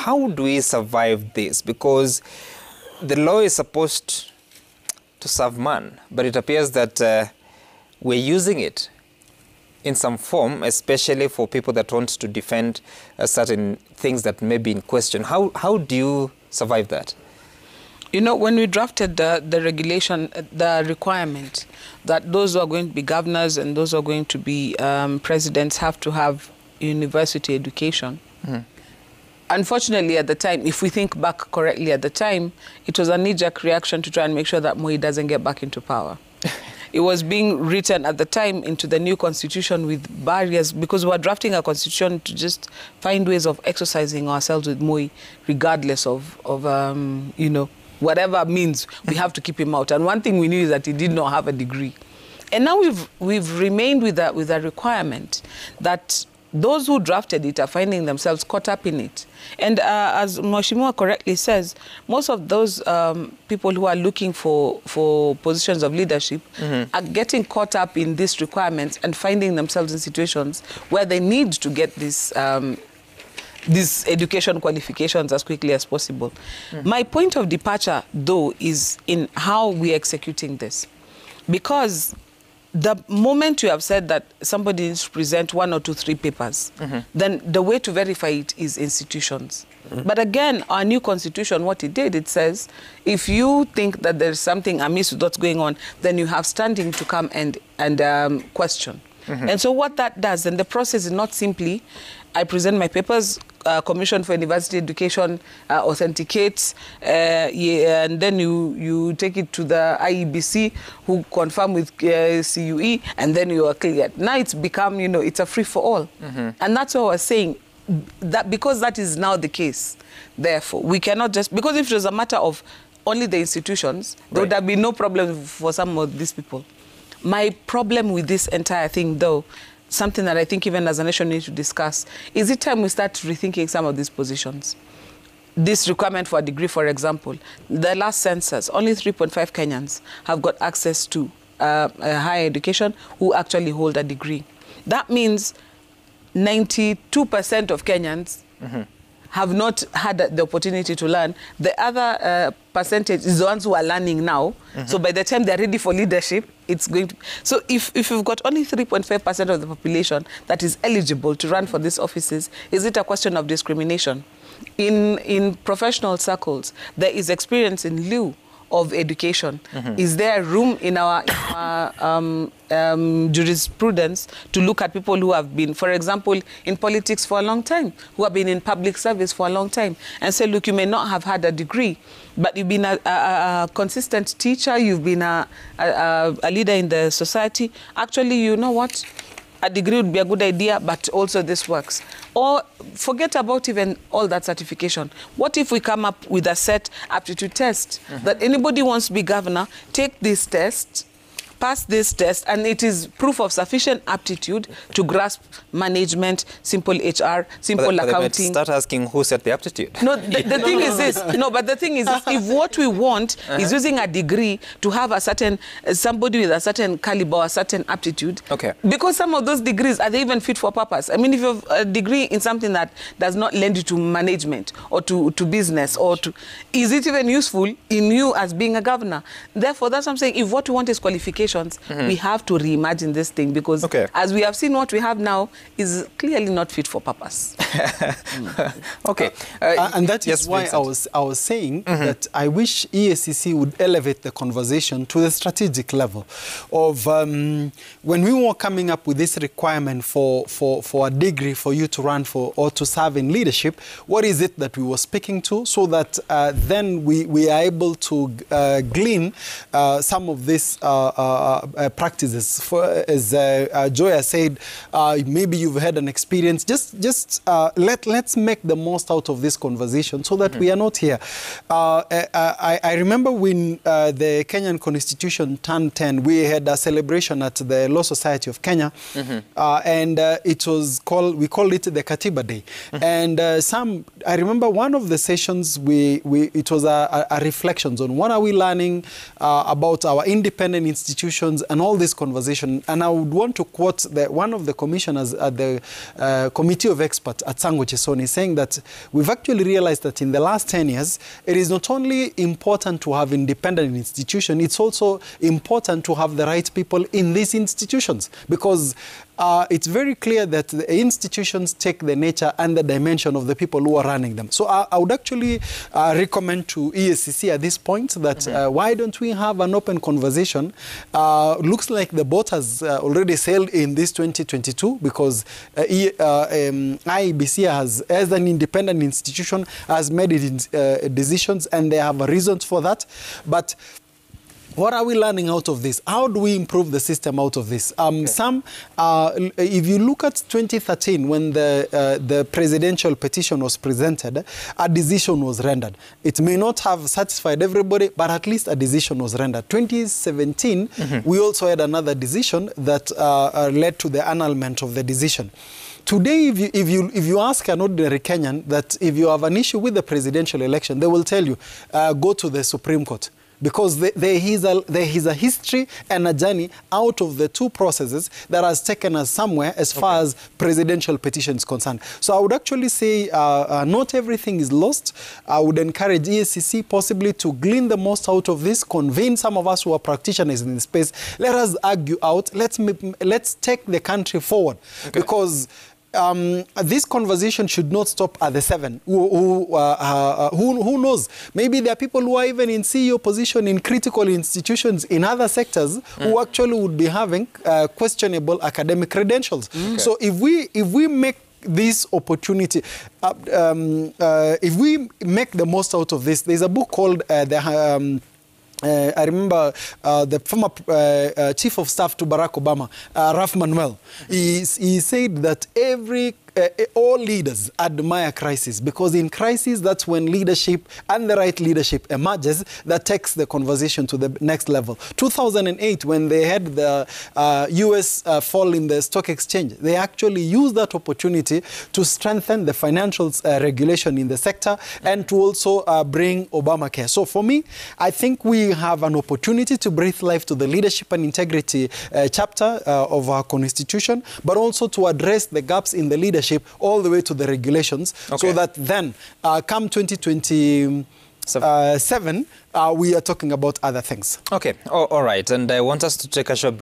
how do we survive this? Because the law is supposed to serve man, but it appears that we're using it in some form, especially for people that want to defend certain things that may be in question. How do you survive that? You know, when we drafted the regulation, the requirement that those who are going to be governors and those who are going to be presidents have to have university education. Mm-hmm. Unfortunately, at the time, if we think back correctly at the time, it was a knee-jerk reaction to try and make sure that Moi doesn't get back into power. It was being written at the time into the new constitution with barriers, because we were drafting a constitution to just find ways of exercising ourselves with Moi, regardless of you know, whatever means, we have to keep him out. And one thing we knew is that he did not have a degree. And now we've remained with a requirement that those who drafted it are finding themselves caught up in it. And as Mheshimiwa correctly says, most of those people who are looking for positions of leadership are getting caught up in these requirements and finding themselves in situations where they need to get these education qualifications as quickly as possible. My point of departure, though, is in how we're executing this. Because the moment you have said that somebody needs to present 1 or 2, 3 papers, then the way to verify it is institutions. But again, our new constitution, what it did, it says, if you think that there's something amiss with what's going on, then you have standing to come and question. And so what that does, and the process is not simply, I present my papers, Commission for University Education authenticates, and then you take it to the IEBC, who confirm with CUE, and then you are cleared. Now it's become, you know, it's a free-for-all. And that's what we're saying, that because that is now the case, therefore, we cannot just, because if it was a matter of only the institutions, there would have been no problem for some of these people. My problem with this entire thing, though, something that I think even as a nation we need to discuss, is it time we start rethinking some of these positions. This requirement for a degree, for example, the last census, only 3.5 Kenyans have got access to higher education who actually hold a degree. That means 92% of Kenyans have not had the opportunity to learn. The other percentage is the ones who are learning now. So by the time they're ready for leadership, it's going to... So if you've got only 3.5% of the population that is eligible to run for these offices, is it a question of discrimination? In professional circles, there is experience in lieu of education. Is there room in our jurisprudence to look at people who have been, for example, in politics for a long time, who have been in public service for a long time, and say, look, you may not have had a degree, but you've been a consistent teacher, you've been a leader in the society. Actually, you know what? A degree would be a good idea, but also this works. Or forget about even all that certification. What if we come up with a set aptitude test that anybody wants to be governor, take this test, pass this test, and it is proof of sufficient aptitude to grasp management, simple HR, simple accounting. Start asking who set the aptitude. No, the thing is this. No, but the thing is this, if what we want is using a degree to have a certain, somebody with a certain caliber, a certain aptitude, because some of those degrees, are they even fit for purpose? I mean, if you have a degree in something that does not lend you to management or to business, or to, is it even useful in you as being a governor? Therefore, that's what I'm saying. If what we want is qualifications, we have to reimagine this thing, because as we have seen, what we have now is clearly not fit for purpose. And that is why I was saying that I wish EACC would elevate the conversation to the strategic level of when we were coming up with this requirement for a degree for you to run for or to serve in leadership, what is it that we were speaking to, so that then we are able to glean some of these practices. As Joya said, maybe you've had an experience. Let's make the most out of this conversation so that we are not here. I remember when the Kenyan Constitution turned 10, we had a celebration at the Law Society of Kenya, and it was called, we called it the Katiba Day. And I remember one of the sessions, it was a reflections on what are we learning about our independent institutions institutions and all this conversation, and I would want to quote one of the commissioners at the Committee of Experts at Sango Chisoni, saying that we've actually realized that in the last 10 years, it is not only important to have independent institutions, it's also important to have the right people in these institutions, because it's very clear that the institutions take the nature and the dimension of the people who are running them. So I would actually recommend to EACC at this point that why don't we have an open conversation? Looks like the boat has already sailed in this 2022, because IEBC has, as an independent institution, has made its decisions, and they have reasons for that. But what are we learning out of this? How do we improve the system out of this? If you look at 2013, when the presidential petition was presented, a decision was rendered. It may not have satisfied everybody, but at least a decision was rendered. 2017, we also had another decision that led to the annulment of the decision. Today, if you ask an ordinary Kenyan that if you have an issue with the presidential election, they will tell you, go to the Supreme Court. Because there is a history and a journey out of the two processes that has taken us somewhere as far as presidential petition is concerned. So I would actually say not everything is lost. I would encourage EACC possibly to glean the most out of this, convene some of us who are practitioners in the space. Let us argue out. Let's take the country forward. Because this conversation should not stop at the 7. Who knows? Maybe there are people who are even in CEO position in critical institutions in other sectors who actually would be having questionable academic credentials. So if we make this opportunity, if we make the most out of this, there's a book called I remember the former Chief of Staff to Barack Obama, Ralph Manuel. He said that all leaders admire crisis, because in crisis, that's when leadership and the right leadership emerges that takes the conversation to the next level. 2008, when they had the US fall in the stock exchange, they actually used that opportunity to strengthen the financial regulation in the sector and to also bring Obamacare. So for me, I think we have an opportunity to breathe life to the leadership and integrity chapter of our constitution, but also to address the gaps in the leadership all the way to the regulations, so that then, come 2027, we are talking about other things. Okay, all right. And I want us to take a short